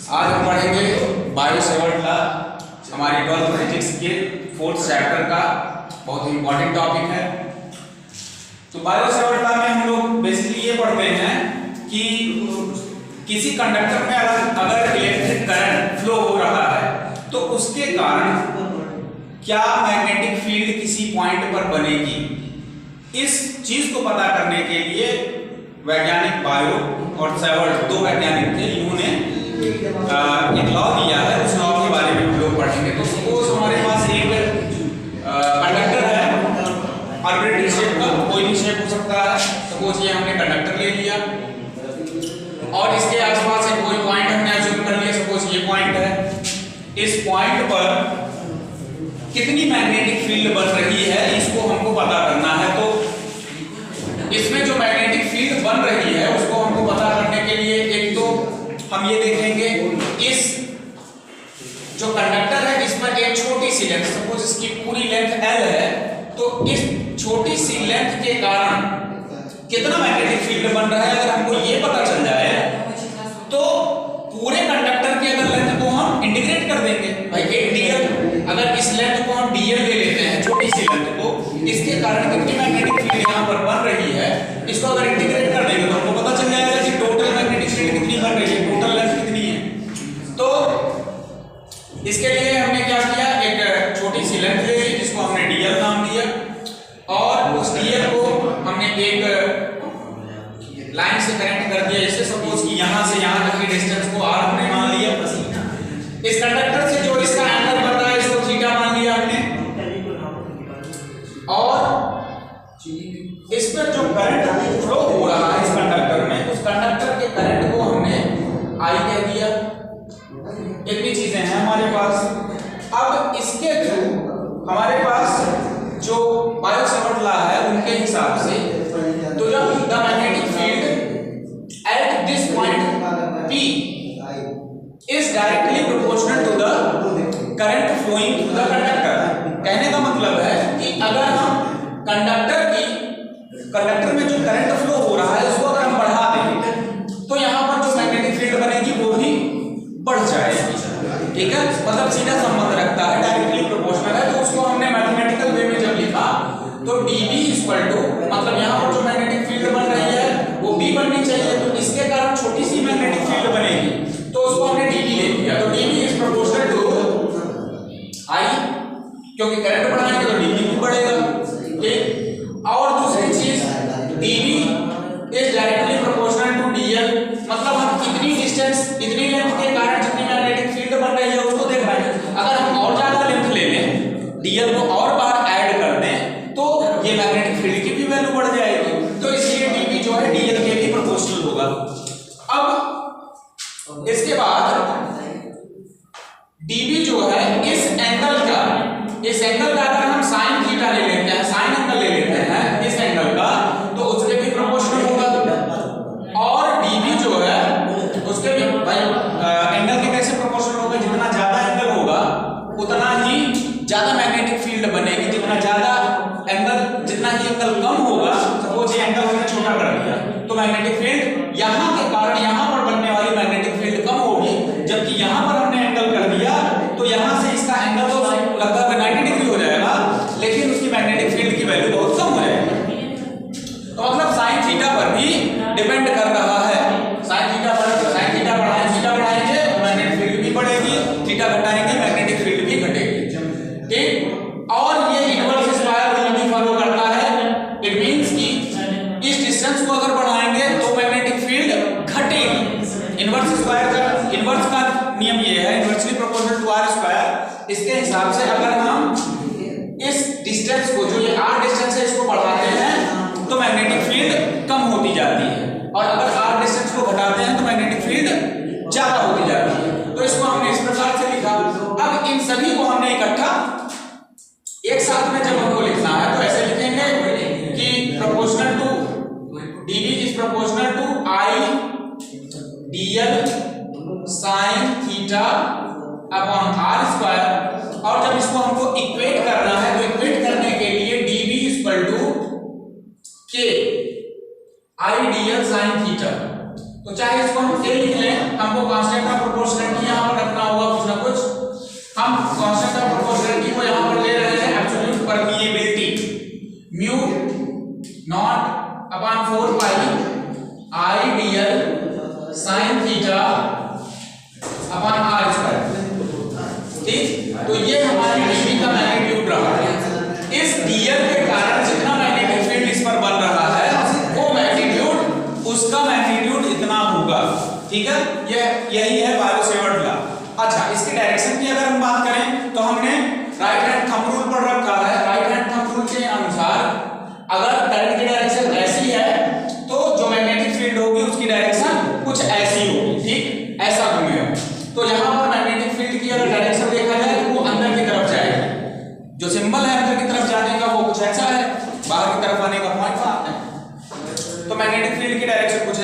आज हम पढ़ेंगे बायो सेवर्ट लॉ, हमारी 12th फिजिक्स के 4th चैप्टर का बहुत इंपॉर्टेंट टॉपिक है। तो बायो सेवर्ट लॉ में हम लोग बेसिकली ये पढ़ते हैं कि किसी कंडक्टर में अगर इलेक्ट्रिक करंट फ्लो हो रहा है तो उसके कारण क्या मैग्नेटिक फील्ड किसी पॉइंट पर बनेगी। इस चीज को पता करने के लिए वैज्ञानिक बायो और सेवर्ट दो वैज्ञानिक थे, इन्होंने एक लॉ दिया है, उस लॉ के बारे में हम लोग पढ़ेंगे। तो सपोज हमारे पास एक कंडक्टर है आर्बिट्रेरी शेप का, कोई भी शेप हो सकता है। सपोज ये हमने कंडक्टर ले लिया और इसके आसपास एक कोई पॉइंट हमने अज्यूम कर लिया, सपोज ये पॉइंट है। इस पॉइंट पर कितनी मैग्नेटिक फील्ड बन रही है इसको हमको पता करना है। तो इसमें जो मैग्नेटिक फील्ड बन रही है उसको हमको पता करने के लिए एक तो हम ये देखेंगे, इस जो कंडक्टर है इस पर एक छोटी सी लेंथ, सपोज इसकी पूरी लेंथ L है, तो इस छोटी सी लेंथ के कारण कितना मैग्नेटिक फील्ड बन रहा है अगर हमको ये पता चल जाए तो पूरे कंडक्टर की अगर लेंथ को हम इंटीग्रेट कर देंगे। भाई एक dl, अगर इस लेंथ को हम dl ले लेते हैं, छोटी सी लेंथ को, इसके कारण कितनी मैग्नेटिक फील्ड यहाँ पर बन रही है, इसको अगर इंटीग्रेट कर देंगे तो हमको पता चल जाएगा कि टोटल मैग्नेटिक फील्ड कितनी बन रही है, टोटल लेंथ कितनी है। तो इसके लिए हमने क्या किया, एक छोटी सी लेंथ ले ली जिसको हमने dl नाम दिया और उस dl को हमने एक लाइन से कनेक्ट कर दिया। जैसे सपोज कि यहां से यहां तक की डिस्टेंस को r हमने मान लिया। इस कंडक्टर से जो इसका एंगल बन रहा है इसको थीटा मान लिया हमने, और इस पर जो करंट फ्लो हो रहा है इस कंडक्टर में, उस कंडक्टर के करंट को हमने I कह दिया। इतनी चीजें हैं हमारे पास। अब इसके थ्रू हमारे पास जो बायो सेवर्ट लॉ है उनके हिसाब से तो जब the magnetic field at this point P is directly proportional to the current flowing through the conductor। कहने का मतलब है कि अगर हम कंडक्टर में जो करंट फ्लो हो रहा है उसको अगर हम बढ़ा दें तो यहाँ पर जो मैग्नेटिक फील्ड बनेगी वो भी बढ़ जाएगी। ठीक है, मतलब सीधा संबंध रखता है, डायरेक्टली प्रोपोर्शनल है। तो उसको हमने मैथमेटिकल वे में जब लिखा तो dB इक्वल टू, मतलब यहाँ पर जो मैग्नेटिक फील्ड बन रही है वो B बननी चाहिए, तो इसके कारण छोटी सी मैग्नेटिक फील्ड बनेगी तो उसको हमने dB ले लिया। तो dB is proportional to I, क्योंकि करंट बढ़ाएंगे तो dB भी बढ़ेगा। ठीक, और दूसरी चीज dB is directly proportional to dl, मतलब हम कितनी डिस्टेंस, इतनी लेंथ के कारण जितनी मैग्नेटिक फील्ड बन रही है उसको देख रहे हैं। अगर हम और ज्यादा लेंथ ले लें, dl को और बार ऐड कर दें तो ये मैग्नेटिक फील्ड की भी वैल्यू बढ़ जाएगी। तो इसलिए dB जो है dl के भी प्रोपोर्शनल होगा। अब इसके बाद dB जो है इस एंगल का अगर हम साइन थीटा ले लेते हैं, साइन एंगल ले लेते हैं इस एंगल का, तो उसके भी प्रोपोर्शनल होगा। और dB जो है उसके भी भाई एंगल के कैसे प्रोपोर्शनल होगा, जितना ज्यादा एंगल होगा उतना ही ज्यादा मैग्नेटिक फील्ड बनेगी, जितना ज्यादा एंगल, जितना ही एंगल कम होगा, सपोज ये एंगल हमने छोटा कर दिया तो मैग्नेटिक फील्ड यहाँ के कारण यहाँ पर बनने वाली मैग्नेटिक फील्ड कम होगी, जबकि यहाँ पर हमने एंगल कर दिया तो यहाँ से इसका एंगल तो लगभग 90 डिग्री हो जाएगा, लेकिन उसकी मैग्नेटिक फील्ड की वैल्यू बहुत कम हो जाएगी। तो मतलब साइन थीटा पर भी डिपेंड कर रहा है। साइन थीटा बढ़ाएंगे मैग्नेटिक फील्ड भी बढ़ेगी, थीटा घटाएंगे मैग्नेटिक फील्ड भी घटेगी। ठीक, और ये इनवर्स स्क्वायर रूल भी फॉलो करता है। इट मींस कि इस डिस्टेंस को अगर बढ़ाएंगे तो मैग्नेटिक फील्ड घटेगी। इनवर्स का नियम ये है, inversely proportional to r square. इसके हिसाब से अगर हम इस डिस्टेंस को, जो ये r डिस्टेंस है, इसको बढ़ाते हैं तो मैग्नेटिक फील्ड कम होती जाती है, और अगर r डिस्टेंस को घटाते हैं तो मैग्नेटिक फील्ड ज्यादा होती जाती है। तो इसको हमने इस प्रकार से लिखा। अब इन सभी को हमने इकट्ठा एक साथ में जब हमको लिखना है तो ऐसे लिखेंगे कि proportional to dB is proportional to I dl sin theta upon r square. और जब इसको हमको इक्वेट करना है तो इक्वेट करने के लिए dB equal to k I dl sin theta. तो चाहे इसको हम k लिख लें, हमको constant of proportionality sine theta upon r square. ठीक, तो ये हमारे डीवी का मैग्नीट्यूड रहा है। इस डीएल के कारण जितना मैग्नेटिक फील्ड इस पर बन रहा है वो मैग्नीट्यूड, उसका मैग्नीट्यूड इतना होगा। ठीक है, यही है बायो-सेवर्ट लॉ। अच्छा, इसके डायरेक्शन की अगर हम बात करें तो हमने राइट हैंड थंब रूल पढ़ रखा है। राइट हैंड थंब रूल के अनुसार अगर करंट की डायरेक्शन ऐसी है तो जो मैग्नेटिक फील्ड होगी उसकी डायरेक्शन कुछ ऐसी होगी। ठीक, ऐसा घूमेगा। तो यहाँ पर मैग्नेटिक फील्ड की अगर डायरेक्शन